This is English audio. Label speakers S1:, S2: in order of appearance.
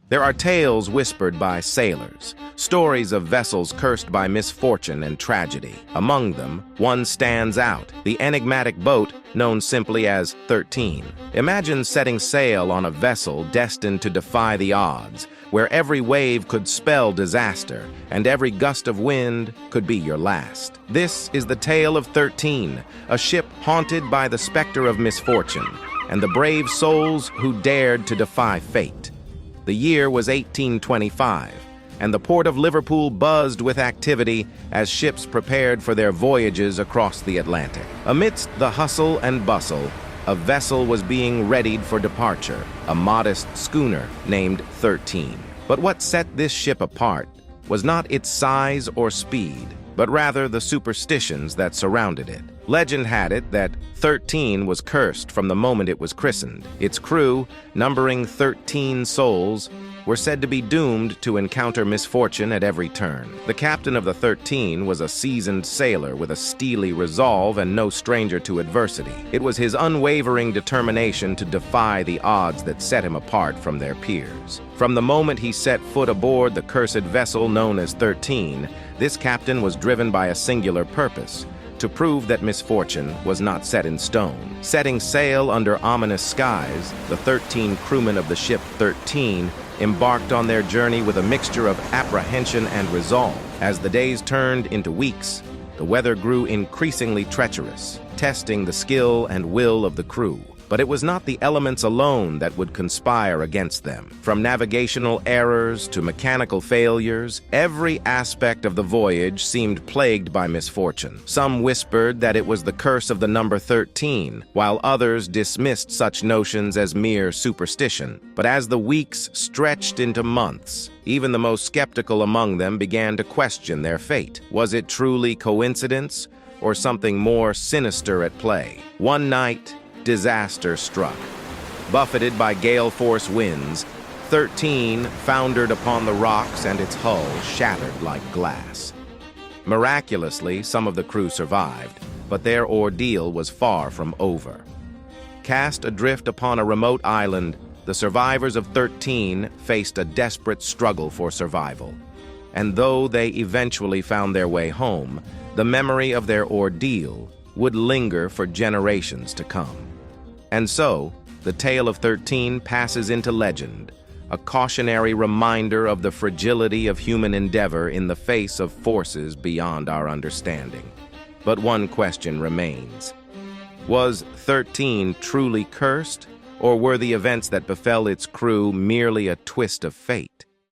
S1: There are tales whispered by sailors, stories of vessels cursed by misfortune and tragedy. Among them, one stands out, the enigmatic boat known simply as 13. Imagine setting sail on a vessel destined to defy the odds, where every wave could spell disaster and every gust of wind could be your last. This is the tale of 13, a ship haunted by the specter of misfortune and the brave souls who dared to defy fate. The year was 1825, and the port of Liverpool buzzed with activity as ships prepared for their voyages across the Atlantic. Amidst the hustle and bustle, a vessel was being readied for departure, a modest schooner named 13. But what set this ship apart was not its size or speed, but rather the superstitions that surrounded it. Legend had it that 13 was cursed from the moment it was christened. Its crew, numbering 13 souls, were said to be doomed to encounter misfortune at every turn. The captain of the 13 was a seasoned sailor with a steely resolve and no stranger to adversity. It was his unwavering determination to defy the odds that set him apart from their peers. From the moment he set foot aboard the cursed vessel known as 13, this captain was driven by a singular purpose: to prove that misfortune was not set in stone. Setting sail under ominous skies, the 13 crewmen of the ship 13 embarked on their journey with a mixture of apprehension and resolve. As the days turned into weeks, the weather grew increasingly treacherous, testing the skill and will of the crew. But it was not the elements alone that would conspire against them. From navigational errors to mechanical failures, every aspect of the voyage seemed plagued by misfortune. Some whispered that it was the curse of the number 13, while others dismissed such notions as mere superstition. But as the weeks stretched into months, even the most skeptical among them began to question their fate. Was it truly coincidence, or something more sinister at play? One night, disaster struck. Buffeted by gale-force winds, 13 foundered upon the rocks and its hull shattered like glass. Miraculously, some of the crew survived, but their ordeal was far from over. Cast adrift upon a remote island, the survivors of 13 faced a desperate struggle for survival. And though they eventually found their way home, the memory of their ordeal would linger for generations to come. And so, the tale of 13 passes into legend, a cautionary reminder of the fragility of human endeavor in the face of forces beyond our understanding. But one question remains. Was 13 truly cursed, or were the events that befell its crew merely a twist of fate?